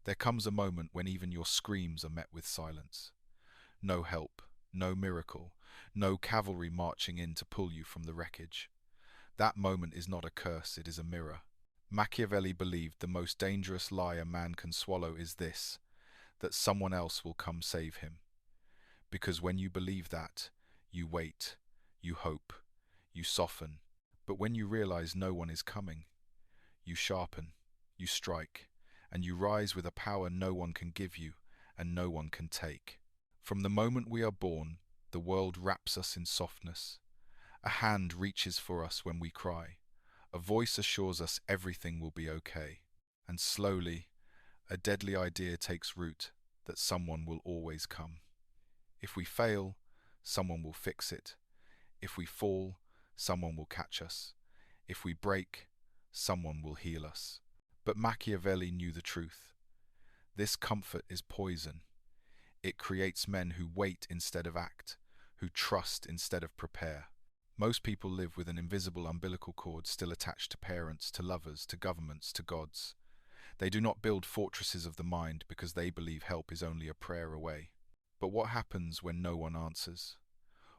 There comes a moment when even your screams are met with silence. No help, no miracle, no cavalry marching in to pull you from the wreckage. That moment is not a curse, it is a mirror. Machiavelli believed the most dangerous lie a man can swallow is this, that someone else will come save him. Because when you believe that, you wait, you hope, you soften. But when you realize no one is coming, you sharpen, you strike, and you rise with a power no one can give you and no one can take. From the moment we are born, the world wraps us in softness. A hand reaches for us when we cry. A voice assures us everything will be okay. And slowly, a deadly idea takes root that someone will always come. If we fail, someone will fix it. If we fall, someone will catch us. If we break, someone will heal us. But Machiavelli knew the truth. This comfort is poison. It creates men who wait instead of act, who trust instead of prepare. Most people live with an invisible umbilical cord still attached to parents, to lovers, to governments, to gods. They do not build fortresses of the mind because they believe help is only a prayer away. But what happens when no one answers?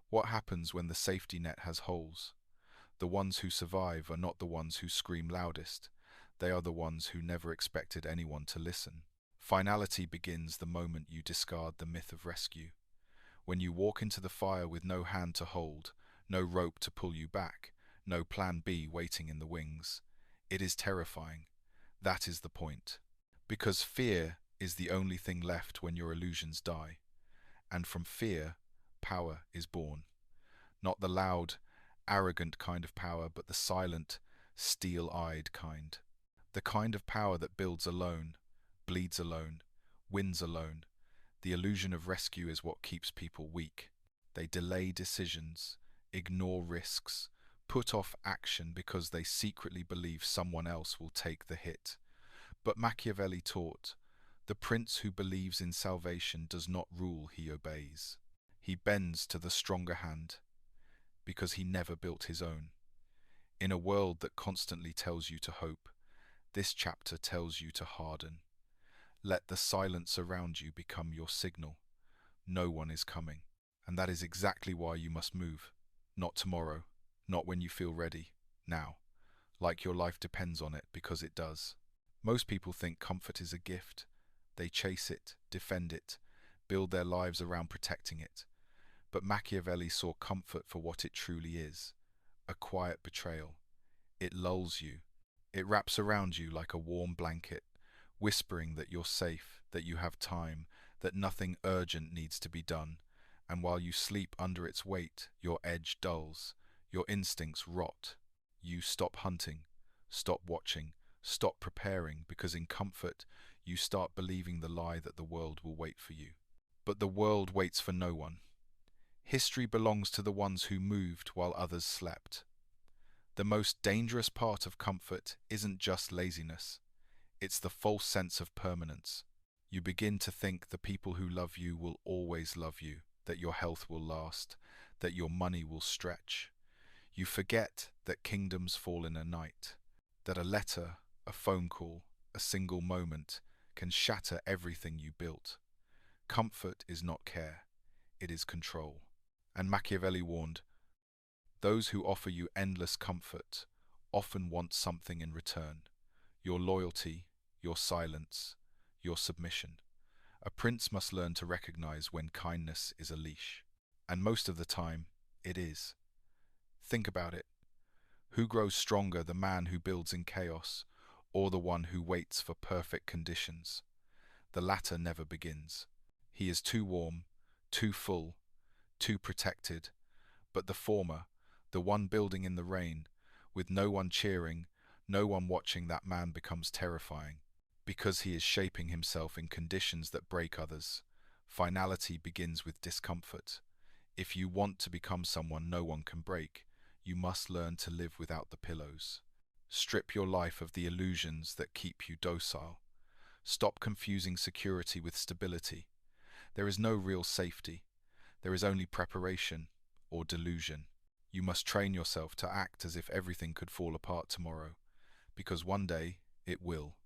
What happens when the safety net has holes? The ones who survive are not the ones who scream loudest. They are the ones who never expected anyone to listen. Finality begins the moment you discard the myth of rescue. When you walk into the fire with no hand to hold, no rope to pull you back, no plan B waiting in the wings. It is terrifying. That is the point. Because fear is the only thing left when your illusions die. And from fear, power is born. Not the loud, arrogant kind of power, but the silent, steel-eyed kind. The kind of power that builds alone, bleeds alone, wins alone. The illusion of rescue is what keeps people weak. They delay decisions, ignore risks, put off action because they secretly believe someone else will take the hit. But Machiavelli taught, the prince who believes in salvation does not rule, he obeys. He bends to the stronger hand, because he never built his own. In a world that constantly tells you to hope, this chapter tells you to harden. Let the silence around you become your signal. No one is coming. And that is exactly why you must move. Not tomorrow, not when you feel ready, now. Like your life depends on it, because it does. Most people think comfort is a gift. They chase it, defend it, build their lives around protecting it. But Machiavelli saw comfort for what it truly is, a quiet betrayal. It lulls you. It wraps around you like a warm blanket, whispering that you're safe, that you have time, that nothing urgent needs to be done. And while you sleep under its weight, your edge dulls, your instincts rot. You stop hunting, stop watching, stop preparing, because in comfort, you start believing the lie that the world will wait for you. But the world waits for no one. History belongs to the ones who moved while others slept. The most dangerous part of comfort isn't just laziness. It's the false sense of permanence. You begin to think the people who love you will always love you, that your health will last, that your money will stretch. You forget that kingdoms fall in a night, that a letter, a phone call, a single moment can shatter everything you built. Comfort is not care, it is control. And Machiavelli warned, those who offer you endless comfort often want something in return. Your loyalty, your silence, your submission. A prince must learn to recognize when kindness is a leash. And most of the time, it is. Think about it. Who grows stronger, the man who builds in chaos, or the one who waits for perfect conditions? The latter never begins. He is too warm, too full, too protected. But the former, the one building in the rain, with no one cheering, no one watching, that man becomes terrifying, because he is shaping himself in conditions that break others. Finality begins with discomfort. If you want to become someone no one can break, you must learn to live without the pillows. Strip your life of the illusions that keep you docile. Stop confusing security with stability. There is no real safety. There is only preparation or delusion. You must train yourself to act as if everything could fall apart tomorrow, because one day it will.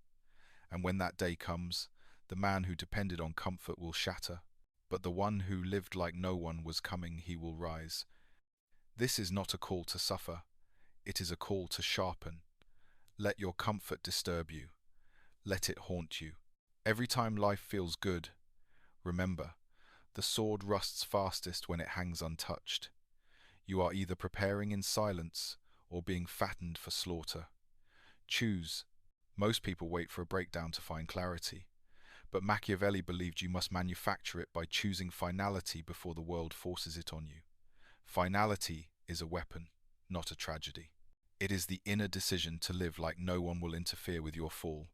And when that day comes, The man who depended on comfort will shatter, but the one who lived like no one was coming, he will rise. This is not a call to suffer, it is a call to sharpen. Let your comfort disturb you. Let it haunt you. Every time life feels good, remember, the sword rusts fastest when it hangs untouched. You are either preparing in silence or being fattened for slaughter. Choose. Most people wait for a breakdown to find clarity, but Machiavelli believed you must manufacture it by choosing finality before the world forces it on you. Finality is a weapon, not a tragedy. It is the inner decision to live like no one will interfere with your fall,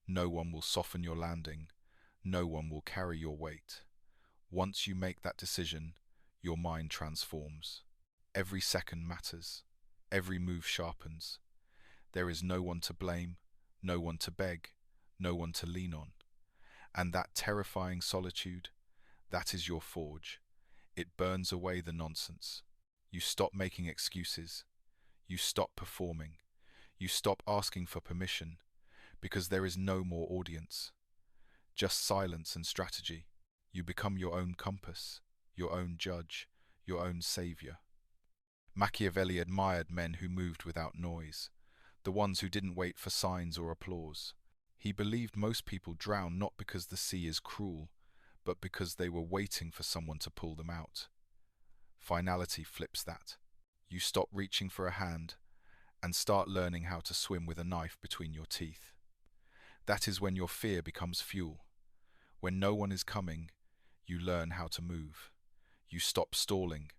no one will soften your landing, no one will carry your weight. Once you make that decision, your mind transforms. Every second matters. Every move sharpens. There is no one to blame, no one to beg, no one to lean on. And that terrifying solitude, that is your forge. It burns away the nonsense. You stop making excuses. You stop performing. You stop asking for permission, because there is no more audience. Just silence and strategy. You become your own compass, your own judge, your own savior. Machiavelli admired men who moved without noise, the ones who didn't wait for signs or applause. He believed most people drown not because the sea is cruel, but because they were waiting for someone to pull them out. Finality flips that. You stop reaching for a hand and start learning how to swim with a knife between your teeth. That is when your fear becomes fuel. When no one is coming, you learn how to move. You stop stalling.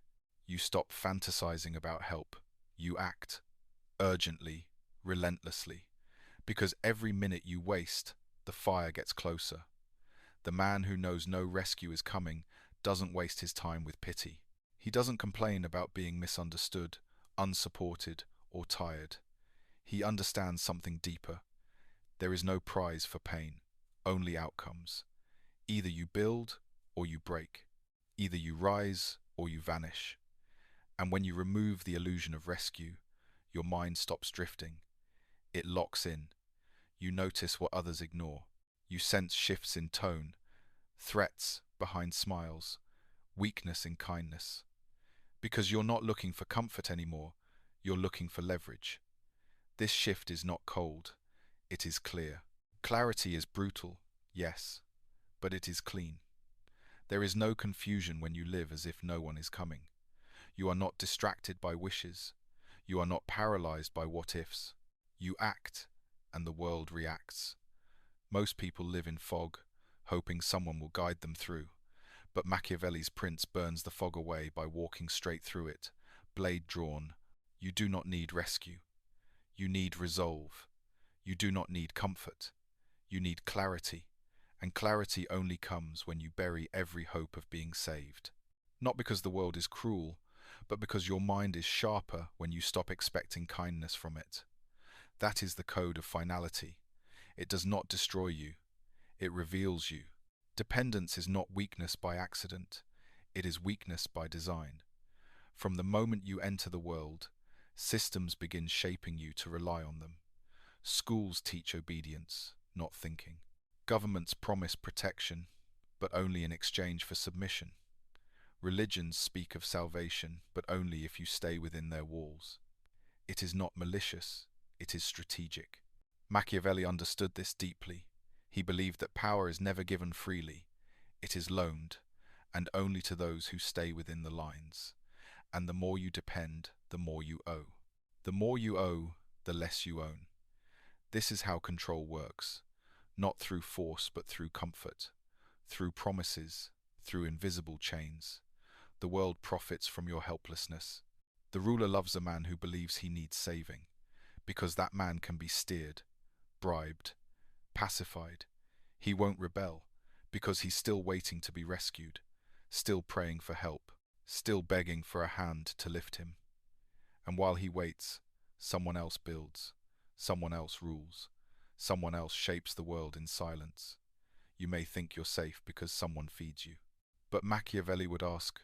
You stop fantasizing about help. You act, urgently, relentlessly, because every minute you waste, the fire gets closer. The man who knows no rescue is coming doesn't waste his time with pity. He doesn't complain about being misunderstood, unsupported, or tired. He understands something deeper. There is no prize for pain, only outcomes. Either you build or you break. Either you rise or you vanish. And when you remove the illusion of rescue, your mind stops drifting. It locks in. You notice what others ignore. You sense shifts in tone, threats behind smiles, weakness in kindness. Because you're not looking for comfort anymore, you're looking for leverage. This shift is not cold, it is clear. Clarity is brutal, yes, but it is clean. There is no confusion when you live as if no one is coming. You are not distracted by wishes. You are not paralyzed by what-ifs. You act, and the world reacts. Most people live in fog, hoping someone will guide them through. But Machiavelli's prince burns the fog away by walking straight through it, blade drawn. You do not need rescue. You need resolve. You do not need comfort. You need clarity. And clarity only comes when you bury every hope of being saved. Not because the world is cruel, but because your mind is sharper when you stop expecting kindness from it. That is the code of finality. It does not destroy you. It reveals you. Dependence is not weakness by accident. It is weakness by design. From the moment you enter the world, systems begin shaping you to rely on them. Schools teach obedience, not thinking. Governments promise protection, but only in exchange for submission. Religions speak of salvation, but only if you stay within their walls. It is not malicious, it is strategic. Machiavelli understood this deeply. He believed that power is never given freely. It is loaned, and only to those who stay within the lines. And the more you depend, the more you owe. The more you owe, the less you own. This is how control works, not through force but through comfort, through promises, through invisible chains. The world profits from your helplessness. The ruler loves a man who believes he needs saving, because that man can be steered, bribed, pacified. He won't rebel, because he's still waiting to be rescued, still praying for help, still begging for a hand to lift him. And while he waits, someone else builds, someone else rules, someone else shapes the world in silence. You may think you're safe because someone feeds you. But Machiavelli would ask,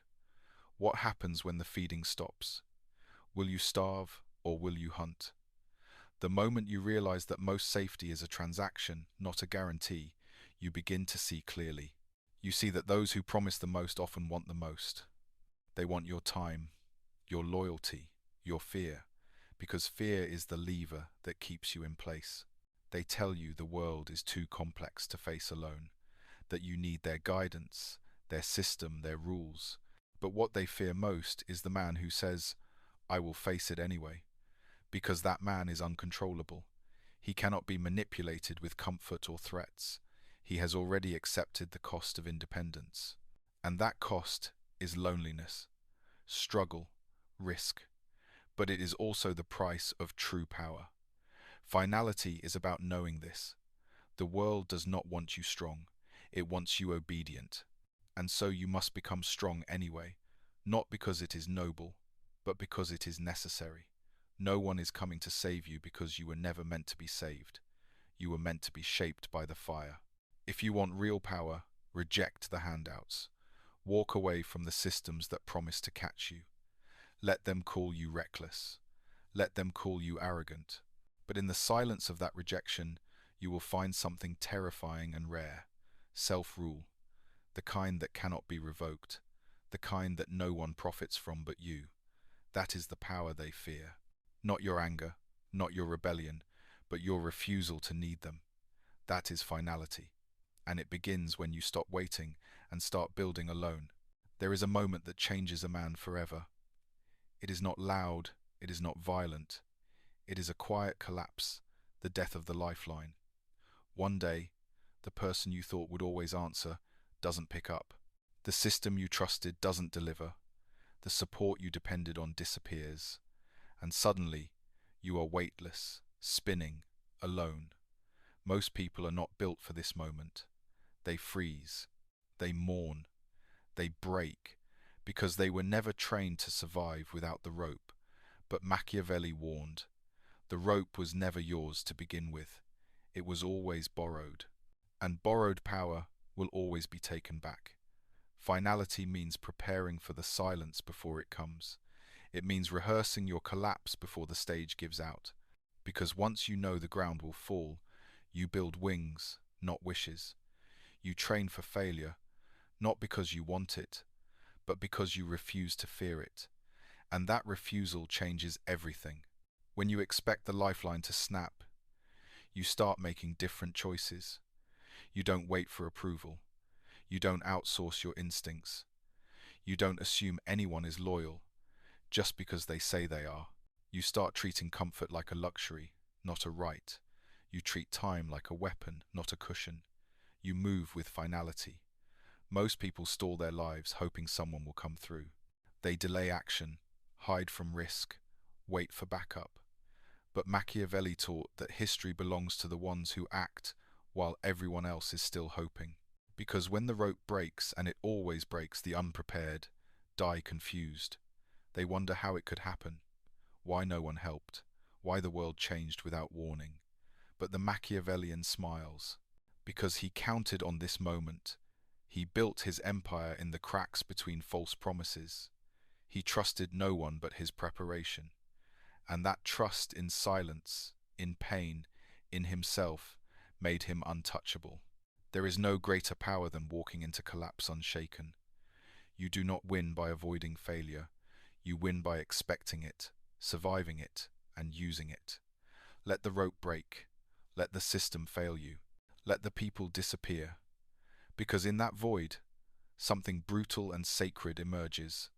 what happens when the feeding stops? Will you starve or will you hunt? The moment you realize that most safety is a transaction, not a guarantee, you begin to see clearly. You see that those who promise the most often want the most. They want your time, your loyalty, your fear, because fear is the lever that keeps you in place. They tell you the world is too complex to face alone, that you need their guidance, their system, their rules. But what they fear most is the man who says, "I will face it anyway," because that man is uncontrollable. He cannot be manipulated with comfort or threats. He has already accepted the cost of independence. And that cost is loneliness, struggle, risk. But it is also the price of true power. Finality is about knowing this. The world does not want you strong. It wants you obedient. And so you must become strong anyway, not because it is noble, but because it is necessary. No one is coming to save you because you were never meant to be saved. You were meant to be shaped by the fire. If you want real power, reject the handouts. Walk away from the systems that promise to catch you. Let them call you reckless. Let them call you arrogant. But in the silence of that rejection, you will find something terrifying and rare. Self-rule. The kind that cannot be revoked. The kind that no one profits from but you. That is the power they fear. Not your anger, not your rebellion, but your refusal to need them. That is finality. And it begins when you stop waiting and start building alone. There is a moment that changes a man forever. It is not loud, it is not violent. It is a quiet collapse, the death of the lifeline. One day, the person you thought would always answer doesn't pick up. The system you trusted doesn't deliver. The support you depended on disappears. And suddenly, you are weightless, spinning, alone. Most people are not built for this moment. They freeze. They mourn. They break, because they were never trained to survive without the rope. But Machiavelli warned, the rope was never yours to begin with. It was always borrowed. And borrowed power will always be taken back. Finality means preparing for the silence before it comes. It means rehearsing your collapse before the stage gives out. Because once you know the ground will fall, you build wings, not wishes. You train for failure, not because you want it, but because you refuse to fear it. And that refusal changes everything. When you expect the lifeline to snap, you start making different choices. You don't wait for approval. You don't outsource your instincts. You don't assume anyone is loyal just because they say they are. You start treating comfort like a luxury, not a right. You treat time like a weapon, not a cushion. You move with finality. Most people stall their lives hoping someone will come through. They delay action, hide from risk, wait for backup. But Machiavelli taught that history belongs to the ones who act while everyone else is still hoping. Because when the rope breaks, and it always breaks, the unprepared die confused. They wonder how it could happen, why no one helped, why the world changed without warning. But the Machiavellian smiles, because he counted on this moment. He built his empire in the cracks between false promises. He trusted no one but his preparation. And that trust in silence, in pain, in himself, made him untouchable. There is no greater power than walking into collapse unshaken. You do not win by avoiding failure. You win by expecting it, surviving it, and using it. Let the rope break. Let the system fail you. Let the people disappear. Because in that void, something brutal and sacred emerges.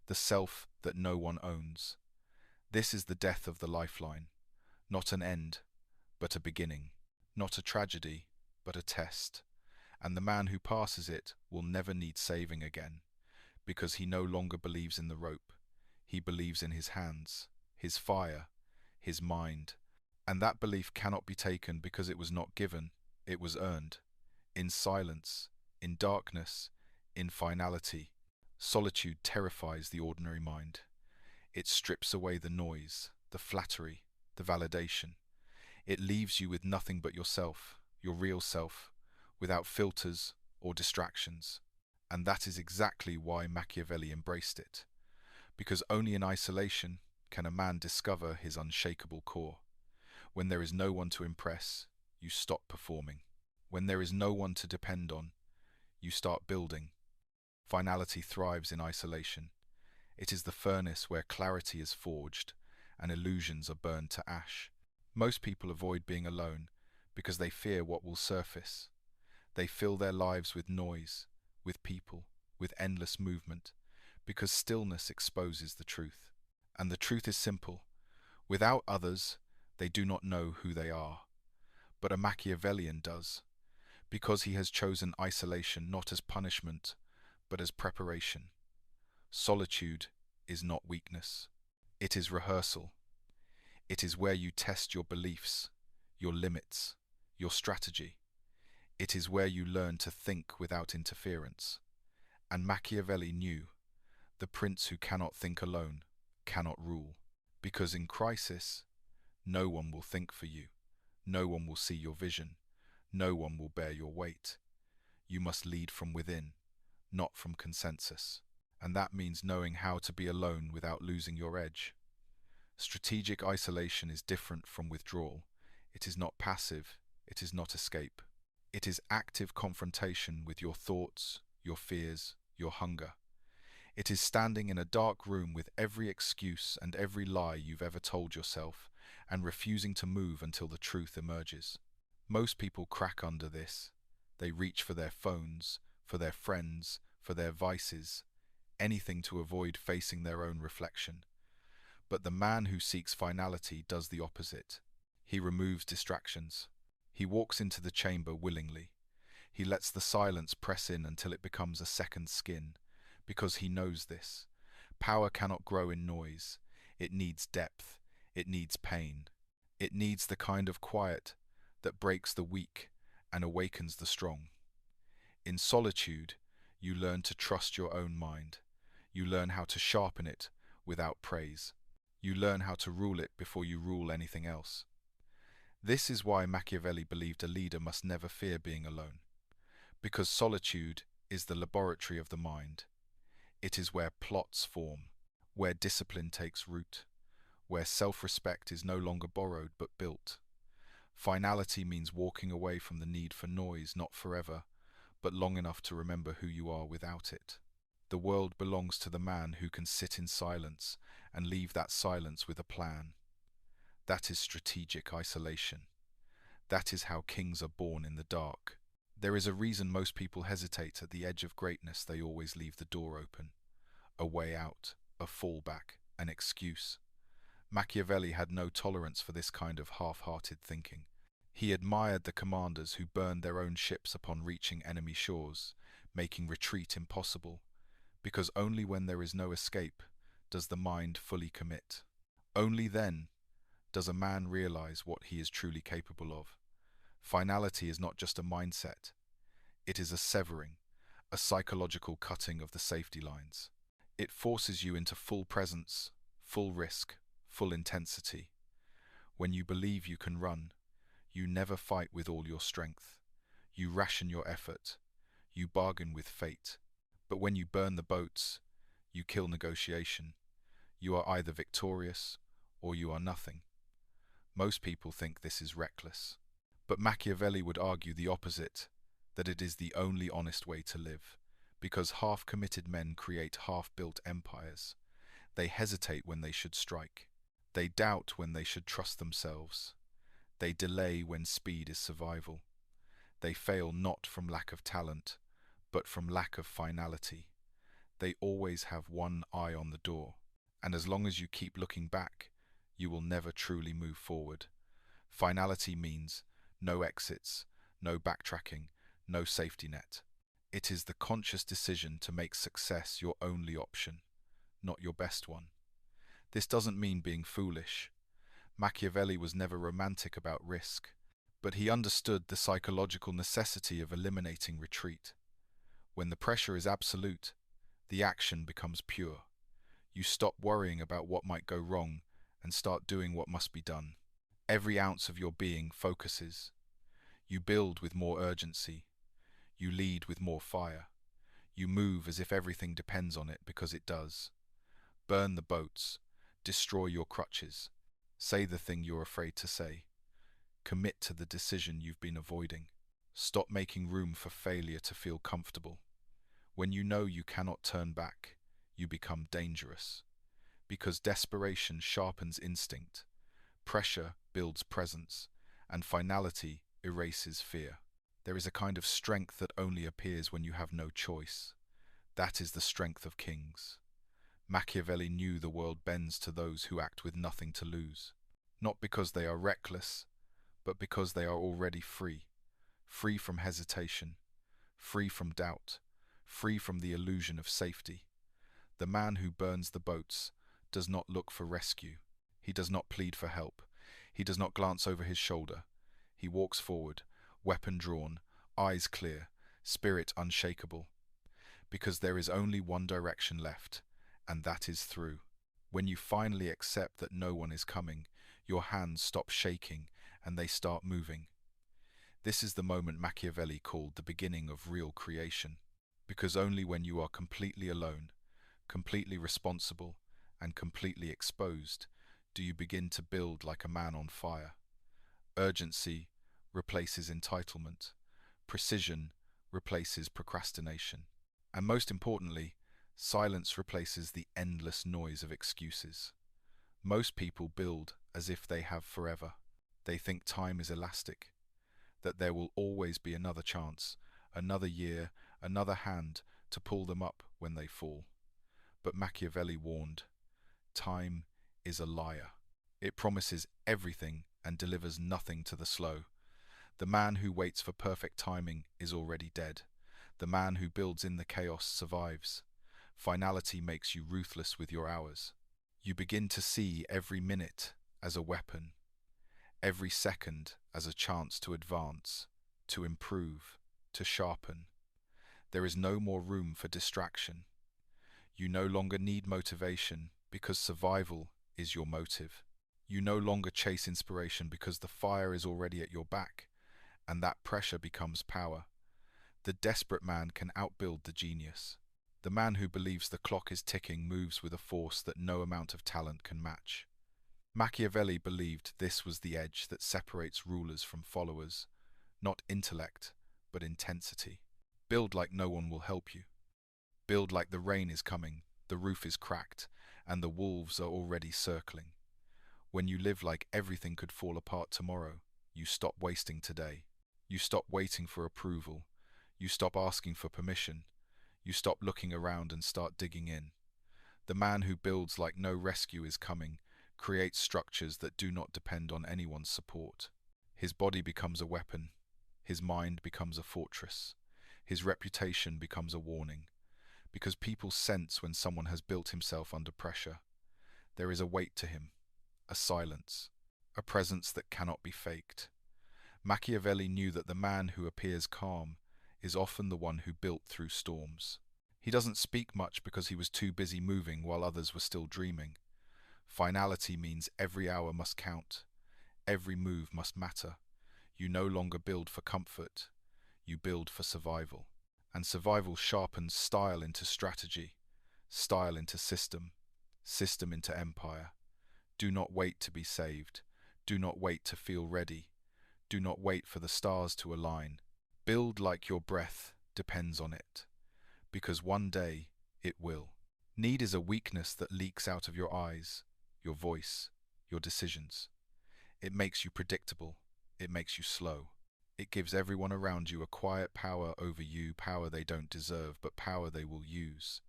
The self that no one owns. This is the death of the lifeline. Not an end, but a beginning. Not a tragedy, but a test. And the man who passes it will never need saving again, because he no longer believes in the rope. He believes in his hands, his fire, his mind. And that belief cannot be taken because it was not given, it was earned. In silence, in darkness, in finality. Solitude terrifies the ordinary mind. It strips away the noise, the flattery, the validation. It leaves you with nothing but yourself, your real self, without filters or distractions. And that is exactly why Machiavelli embraced it. Because only in isolation can a man discover his unshakable core. When there is no one to impress, you stop performing. When there is no one to depend on, you start building. Finality thrives in isolation. It is the furnace where clarity is forged and illusions are burned to ash. Most people avoid being alone because they fear what will surface. They fill their lives with noise, with people, with endless movement, because stillness exposes the truth. And the truth is simple. Without others, they do not know who they are. But a Machiavellian does, because he has chosen isolation not as punishment, but as preparation. Solitude is not weakness. It is rehearsal. It is where you test your beliefs, your limits, your strategy. It is where you learn to think without interference. And Machiavelli knew, the prince who cannot think alone cannot rule. Because in crisis, no one will think for you. No one will see your vision. No one will bear your weight. You must lead from within, not from consensus. And that means knowing how to be alone without losing your edge. Strategic isolation is different from withdrawal. It is not passive. It is not escape. It is active confrontation with your thoughts, your fears, your hunger. It is standing in a dark room with every excuse and every lie you've ever told yourself and refusing to move until the truth emerges. Most people crack under this. They reach for their phones, for their friends, for their vices, anything to avoid facing their own reflection. But the man who seeks finality does the opposite. He removes distractions. He walks into the chamber willingly. He lets the silence press in until it becomes a second skin, because he knows this. Power cannot grow in noise. It needs depth. It needs pain. It needs the kind of quiet that breaks the weak and awakens the strong. In solitude, you learn to trust your own mind. You learn how to sharpen it without praise. You learn how to rule it before you rule anything else. This is why Machiavelli believed a leader must never fear being alone. Because solitude is the laboratory of the mind. It is where plots form, where discipline takes root, where self-respect is no longer borrowed but built. Finality means walking away from the need for noise, not forever, but long enough to remember who you are without it. The world belongs to the man who can sit in silence and leave that silence with a plan. That is strategic isolation. That is how kings are born in the dark. There is a reason most people hesitate at the edge of greatness. They always leave the door open. A way out, a fallback, an excuse. Machiavelli had no tolerance for this kind of half-hearted thinking. He admired the commanders who burned their own ships upon reaching enemy shores, making retreat impossible, because only when there is no escape does the mind fully commit. Only then does a man realize what he is truly capable of. Finality is not just a mindset. It is a severing, a psychological cutting of the safety lines. It forces you into full presence, full risk, full intensity. When you believe you can run, you never fight with all your strength. You ration your effort. You bargain with fate. But when you burn the boats, you kill negotiation. You are either victorious or you are nothing. Most people think this is reckless. But Machiavelli would argue the opposite, that it is the only honest way to live, because half-committed men create half-built empires. They hesitate when they should strike. They doubt when they should trust themselves. They delay when speed is survival. They fail not from lack of talent, but from lack of finality. They always have one eye on the door, and as long as you keep looking back, you will never truly move forward. Finality means no exits, no backtracking, no safety net. It is the conscious decision to make success your only option, not your best one. This doesn't mean being foolish. Machiavelli was never romantic about risk, but he understood the psychological necessity of eliminating retreat. When the pressure is absolute, the action becomes pure. You stop worrying about what might go wrong and start doing what must be done. Every ounce of your being focuses. You build with more urgency. You lead with more fire. You move as if everything depends on it, because it does. Burn the boats. Destroy your crutches. Say the thing you're afraid to say. Commit to the decision you've been avoiding. Stop making room for failure to feel comfortable. When you know you cannot turn back, you become dangerous. Because desperation sharpens instinct, pressure builds presence, and finality erases fear. There is a kind of strength that only appears when you have no choice. That is the strength of kings. Machiavelli knew the world bends to those who act with nothing to lose. Not because they are reckless, but because they are already free. Free from hesitation, free from doubt, free from the illusion of safety. The man who burns the boats does not look for rescue. He does not plead for help. He does not glance over his shoulder. He walks forward, weapon drawn, eyes clear, spirit unshakable. Because there is only one direction left, and that is through. When you finally accept that no one is coming, your hands stop shaking and they start moving. This is the moment Machiavelli called the beginning of real creation. Because only when you are completely alone, completely responsible, and completely exposed, do you begin to build like a man on fire. Urgency replaces entitlement. Precision replaces procrastination. And most importantly, silence replaces the endless noise of excuses. Most people build as if they have forever. They think time is elastic, that there will always be another chance, another year, another hand to pull them up when they fall. But Machiavelli warned, time is a liar. It promises everything and delivers nothing to the slow. The man who waits for perfect timing is already dead. The man who builds in the chaos survives. Finality makes you ruthless with your hours. You begin to see every minute as a weapon, every second as a chance to advance, to improve, to sharpen. There is no more room for distraction. You no longer need motivation because survival is your motive. You no longer chase inspiration because the fire is already at your back, and that pressure becomes power. The desperate man can outbuild the genius. The man who believes the clock is ticking moves with a force that no amount of talent can match. Machiavelli believed this was the edge that separates rulers from followers, not intellect, but intensity. Build like no one will help you. Build like the rain is coming, the roof is cracked, and the wolves are already circling. When you live like everything could fall apart tomorrow, you stop wasting today. You stop waiting for approval. You stop asking for permission. You stop looking around and start digging in. The man who builds like no rescue is coming creates structures that do not depend on anyone's support. His body becomes a weapon. His mind becomes a fortress. His reputation becomes a warning. Because people sense when someone has built himself under pressure. There is a weight to him, a silence, a presence that cannot be faked. Machiavelli knew that the man who appears calm is often the one who built through storms. He doesn't speak much because he was too busy moving while others were still dreaming. Finality means every hour must count. Every move must matter. You no longer build for comfort. You build for survival. And survival sharpens style into strategy, style into system, system into empire. Do not wait to be saved. Do not wait to feel ready. Do not wait for the stars to align. Build like your breath depends on it, because one day it will. Need is a weakness that leaks out of your eyes, your voice, your decisions. It makes you predictable. It makes you slow. It gives everyone around you a quiet power over you, power they don't deserve, but power they will use.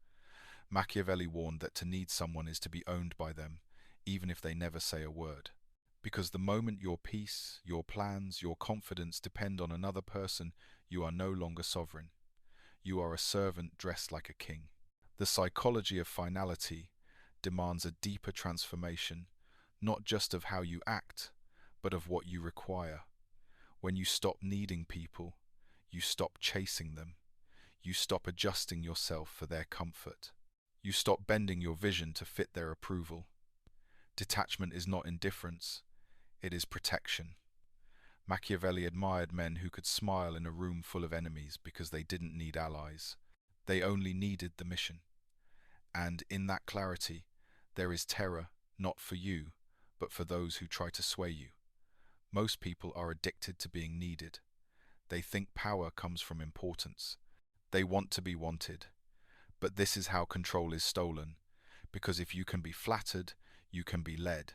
Machiavelli warned that to need someone is to be owned by them, even if they never say a word. Because the moment your peace, your plans, your confidence depend on another person, you are no longer sovereign. You are a servant dressed like a king. The psychology of finality demands a deeper transformation, not just of how you act, but of what you require. When you stop needing people, you stop chasing them. You stop adjusting yourself for their comfort. You stop bending your vision to fit their approval. Detachment is not indifference, it is protection. Machiavelli admired men who could smile in a room full of enemies because they didn't need allies. They only needed the mission. And in that clarity, there is terror, not for you, but for those who try to sway you. Most people are addicted to being needed. They think power comes from importance. They want to be wanted. But this is how control is stolen. Because if you can be flattered, you can be led.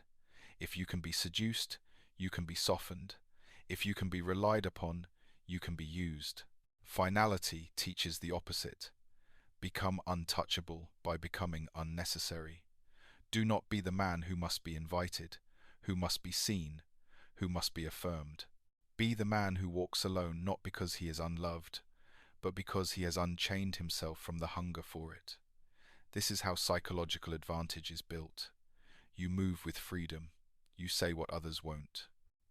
If you can be seduced, you can be softened. If you can be relied upon, you can be used. Finality teaches the opposite. Become untouchable by becoming unnecessary. Do not be the man who must be invited, who must be seen, who must be affirmed. Be the man who walks alone not because he is unloved, but because he has unchained himself from the hunger for it. This is how psychological advantage is built. You move with freedom. You say what others won't.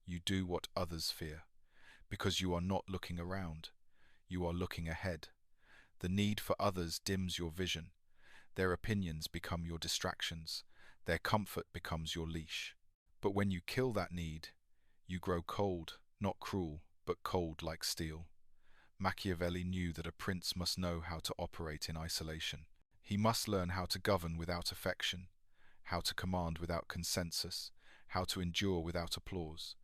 You do what others fear. Because you are not looking around. You are looking ahead. The need for others dims your vision. Their opinions become your distractions. Their comfort becomes your leash. But when you kill that need, you grow cold, not cruel, but cold like steel. Machiavelli knew that a prince must know how to operate in isolation. He must learn how to govern without affection, how to command without consensus, how to endure without applause,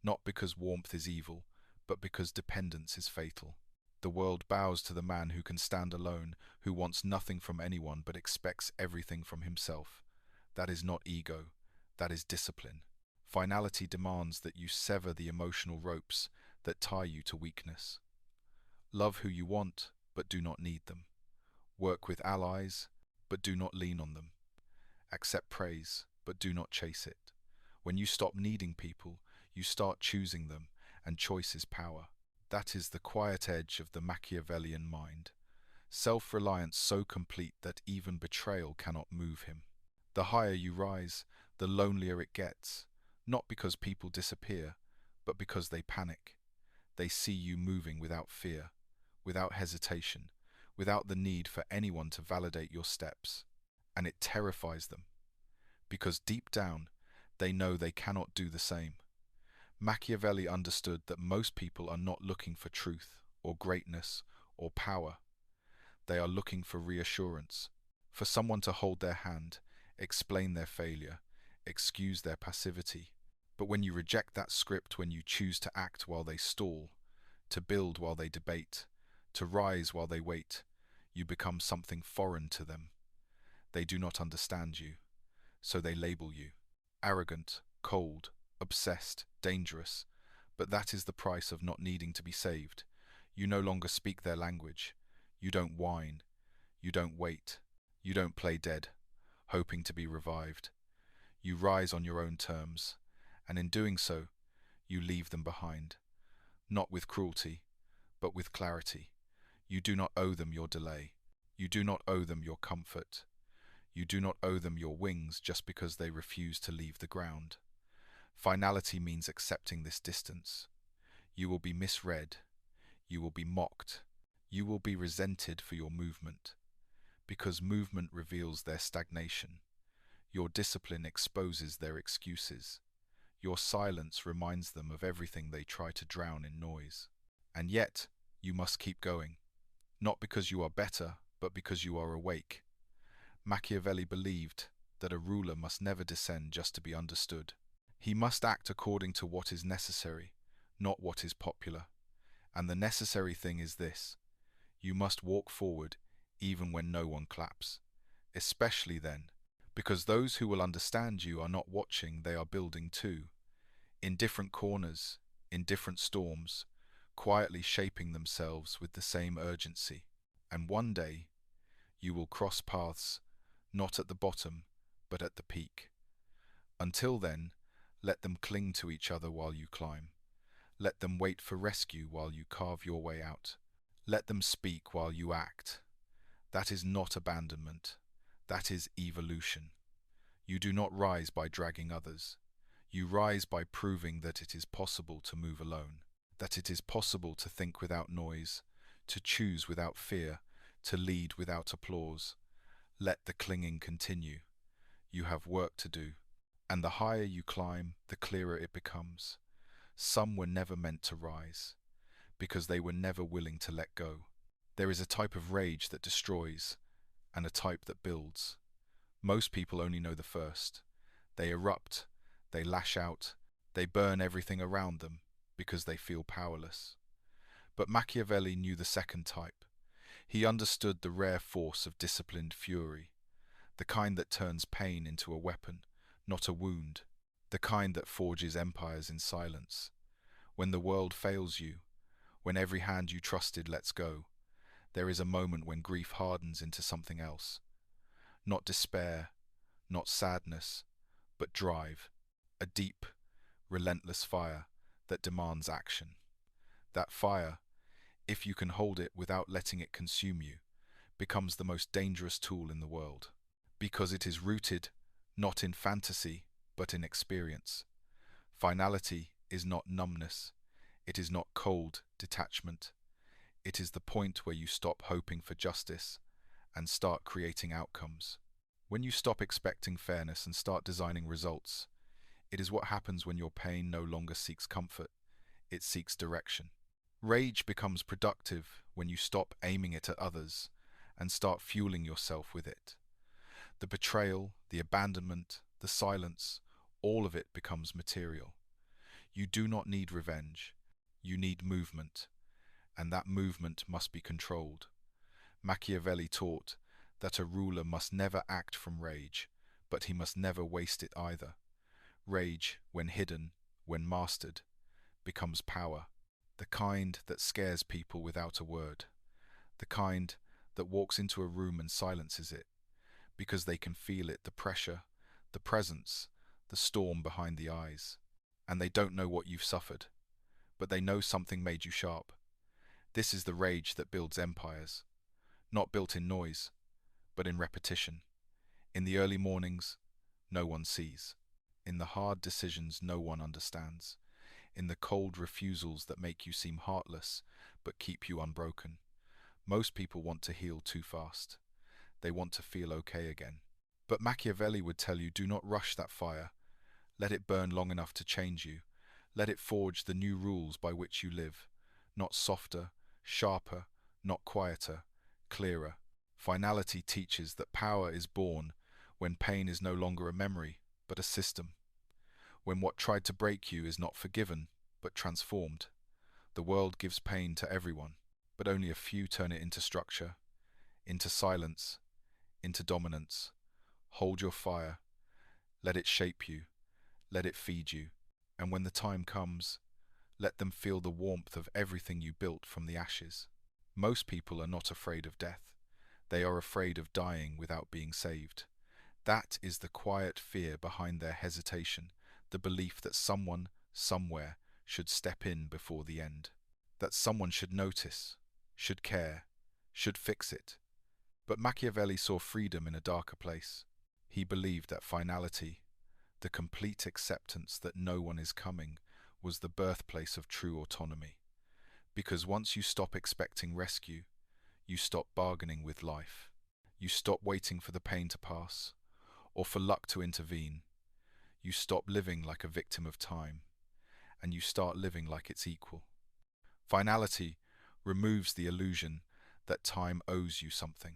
not because warmth is evil, but because dependence is fatal. The world bows to the man who can stand alone, who wants nothing from anyone but expects everything from himself. That is not ego, that is discipline. Finality demands that you sever the emotional ropes that tie you to weakness. Love who you want, but do not need them. Work with allies, but do not lean on them. Accept praise, but do not chase it. When you stop needing people, you start choosing them, and choice is power. That is the quiet edge of the Machiavellian mind. Self-reliance so complete that even betrayal cannot move him. The higher you rise, the lonelier it gets, not because people disappear, but because they panic. They see you moving without fear, without hesitation, without the need for anyone to validate your steps. And it terrifies them, because deep down, they know they cannot do the same. Machiavelli understood that most people are not looking for truth, or greatness, or power. They are looking for reassurance, for someone to hold their hand, explain their failure, excuse their passivity. But when you reject that script, when you choose to act while they stall, to build while they debate, to rise while they wait, you become something foreign to them. They do not understand you, so they label you. Arrogant, cold, obsessed, dangerous. But that is the price of not needing to be saved. You no longer speak their language. You don't whine. You don't wait. You don't play dead, hoping to be revived. You rise on your own terms, and in doing so, you leave them behind. Not with cruelty, but with clarity. You do not owe them your delay. You do not owe them your comfort. You do not owe them your wings just because they refuse to leave the ground. Finality means accepting this distance. You will be misread. You will be mocked. You will be resented for your movement, because movement reveals their stagnation. Your discipline exposes their excuses. Your silence reminds them of everything they try to drown in noise. And yet, you must keep going, not because you are better, but because you are awake. Machiavelli believed that a ruler must never descend just to be understood. He must act according to what is necessary, not what is popular. And the necessary thing is this: you must walk forward even when no one claps. Especially then, because those who will understand you are not watching, they are building too. In different corners, in different storms, quietly shaping themselves with the same urgency. And one day, you will cross paths, not at the bottom, but at the peak. Until then, let them cling to each other while you climb. Let them wait for rescue while you carve your way out. Let them speak while you act. That is not abandonment. That is evolution. You do not rise by dragging others. You rise by proving that it is possible to move alone, that it is possible to think without noise, to choose without fear, to lead without applause. Let the clinging continue. You have work to do, and the higher you climb, the clearer it becomes. Some were never meant to rise, because they were never willing to let go. There is a type of rage that destroys, and a type that builds. Most people only know the first. They erupt, they lash out, they burn everything around them, because they feel powerless. But Machiavelli knew the second type. He understood the rare force of disciplined fury, the kind that turns pain into a weapon, not a wound, the kind that forges empires in silence. When the world fails you, when every hand you trusted lets go, there is a moment when grief hardens into something else. Not despair, not sadness, but drive, a deep, relentless fire that demands action. That fire, if you can hold it without letting it consume you, becomes the most dangerous tool in the world. Because it is rooted not in fantasy, but in experience. Finality is not numbness. It is not cold detachment. It is the point where you stop hoping for justice and start creating outcomes. When you stop expecting fairness and start designing results, it is what happens when your pain no longer seeks comfort, it seeks direction. Rage becomes productive when you stop aiming it at others and start fueling yourself with it. The betrayal, the abandonment, the silence, all of it becomes material. You do not need revenge. You need movement, and that movement must be controlled. Machiavelli taught that a ruler must never act from rage, but he must never waste it either. Rage, when hidden, when mastered, becomes power. The kind that scares people without a word. The kind that walks into a room and silences it, because they can feel it, the pressure, the presence, the storm behind the eyes. And they don't know what you've suffered, but they know something made you sharp. This is the rage that builds empires, not built in noise, but in repetition. In the early mornings, no one sees. In the hard decisions no one understands. In the cold refusals that make you seem heartless, but keep you unbroken. Most people want to heal too fast. They want to feel okay again. But Machiavelli would tell you, do not rush that fire. Let it burn long enough to change you. Let it forge the new rules by which you live. Not softer, sharper, not quieter, clearer. Finality teaches that power is born when pain is no longer a memory, but a system. When what tried to break you is not forgiven, but transformed. The world gives pain to everyone, but only a few turn it into structure, into silence, into dominance. Hold your fire. Let it shape you. Let it feed you. And when the time comes, let them feel the warmth of everything you built from the ashes. Most people are not afraid of death. They are afraid of dying without being saved. That is the quiet fear behind their hesitation, the belief that someone, somewhere, should step in before the end. That someone should notice, should care, should fix it. But Machiavelli saw freedom in a darker place. He believed that finality, the complete acceptance that no one is coming, was the birthplace of true autonomy. Because once you stop expecting rescue, you stop bargaining with life. You stop waiting for the pain to pass, or for luck to intervene. You stop living like a victim of time, and you start living like its equal. Finality removes the illusion that time owes you something.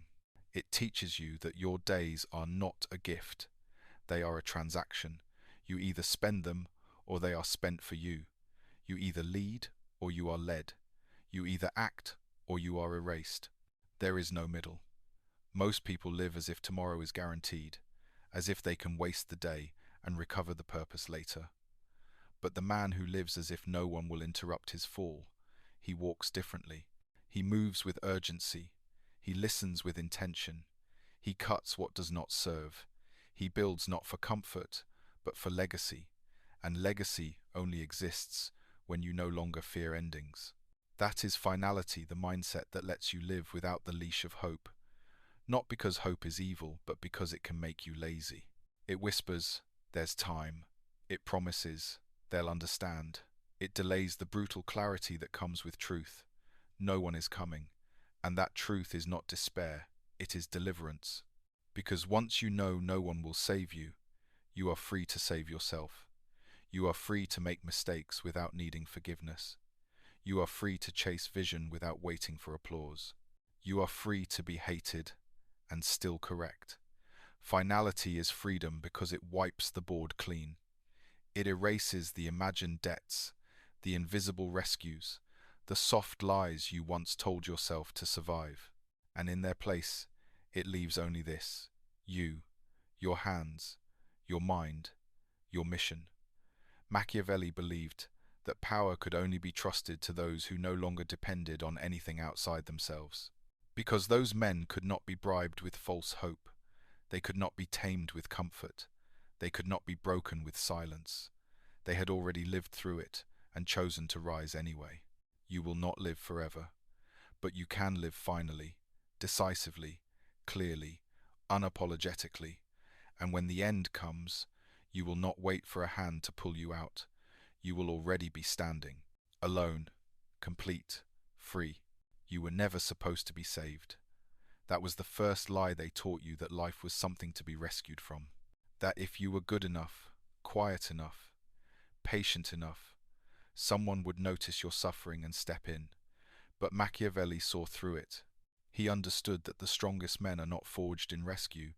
It teaches you that your days are not a gift. They are a transaction. You either spend them or they are spent for you. You either lead or you are led. You either act or you are erased. There is no middle. Most people live as if tomorrow is guaranteed, as if they can waste the day and recover the purpose later. But the man who lives as if no one will interrupt his fall, he walks differently. He moves with urgency. He listens with intention. He cuts what does not serve. He builds not for comfort, but for legacy. And legacy only exists when you no longer fear endings. That is finality, the mindset that lets you live without the leash of hope. Not because hope is evil, but because it can make you lazy. It whispers, there's time. It promises, they'll understand. It delays the brutal clarity that comes with truth. No one is coming. And that truth is not despair, it is deliverance. Because once you know no one will save you, you are free to save yourself. You are free to make mistakes without needing forgiveness. You are free to chase vision without waiting for applause. You are free to be hated and still correct. Finality is freedom because it wipes the board clean. It erases the imagined debts, the invisible rescues, the soft lies you once told yourself to survive. And in their place, it leaves only this: you, your hands, your mind, your mission. Machiavelli believed that power could only be trusted to those who no longer depended on anything outside themselves. Because those men could not be bribed with false hope, they could not be tamed with comfort, they could not be broken with silence. They had already lived through it and chosen to rise anyway. You will not live forever, but you can live finally, decisively, clearly, unapologetically, and when the end comes, you will not wait for a hand to pull you out. You will already be standing, alone, complete, free. You were never supposed to be saved. That was the first lie they taught you, that life was something to be rescued from. That if you were good enough, quiet enough, patient enough, someone would notice your suffering and step in. But Machiavelli saw through it. He understood that the strongest men are not forged in rescue,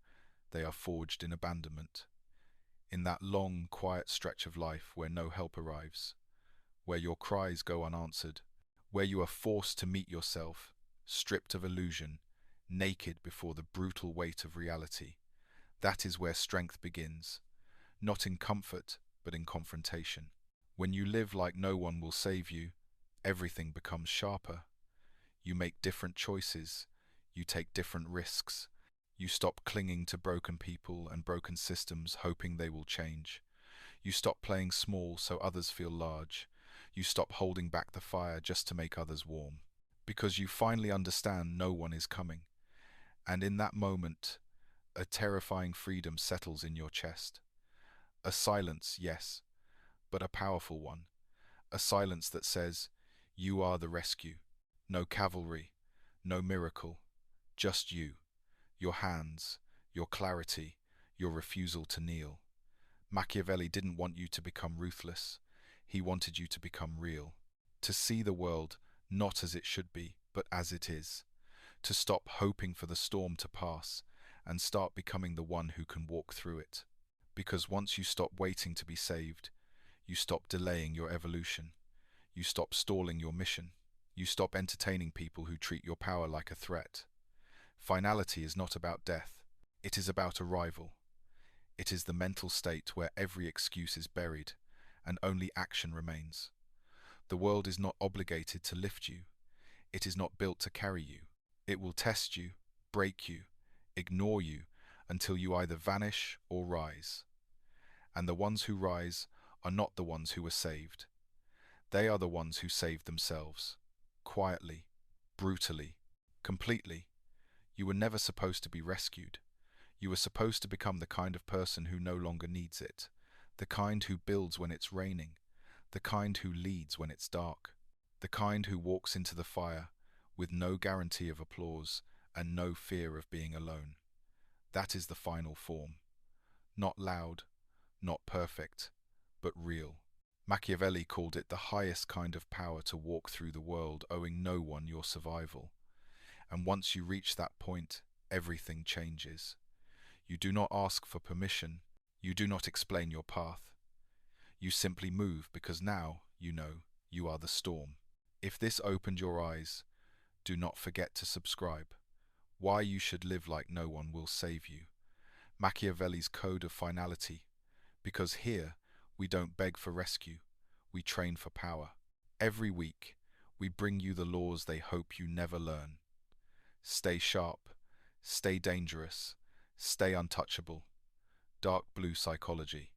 they are forged in abandonment. In that long, quiet stretch of life where no help arrives, where your cries go unanswered, where you are forced to meet yourself, stripped of illusion, naked before the brutal weight of reality, that is where strength begins, not in comfort, but in confrontation. When you live like no one will save you, everything becomes sharper. You make different choices, you take different risks. You stop clinging to broken people and broken systems, hoping they will change. You stop playing small so others feel large. You stop holding back the fire just to make others warm. Because you finally understand no one is coming. And in that moment, a terrifying freedom settles in your chest. A silence, yes, but a powerful one. A silence that says, you are the rescue. No cavalry, no miracle, just you. Your hands, your clarity, your refusal to kneel. Machiavelli didn't want you to become ruthless. He wanted you to become real. To see the world not as it should be, but as it is. To stop hoping for the storm to pass and start becoming the one who can walk through it. Because once you stop waiting to be saved, you stop delaying your evolution. You stop stalling your mission. You stop entertaining people who treat your power like a threat. Finality is not about death, it is about arrival. It is the mental state where every excuse is buried and only action remains. The world is not obligated to lift you, it is not built to carry you. It will test you, break you, ignore you until you either vanish or rise. And the ones who rise are not the ones who were saved. They are the ones who saved themselves, quietly, brutally, completely. You were never supposed to be rescued. You were supposed to become the kind of person who no longer needs it, the kind who builds when it's raining, the kind who leads when it's dark, the kind who walks into the fire with no guarantee of applause and no fear of being alone. That is the final form. Not loud, not perfect, but real. Machiavelli called it the highest kind of power to walk through the world owing no one your survival. And once you reach that point, everything changes. You do not ask for permission. You do not explain your path. You simply move because now, you know, you are the storm. If this opened your eyes, do not forget to subscribe. Why you should live like no one will save you. Machiavelli's Code of Finality. Because here, we don't beg for rescue. We train for power. Every week, we bring you the laws they hope you never learn. Stay sharp, stay dangerous, stay untouchable. Dark Blue Psychology.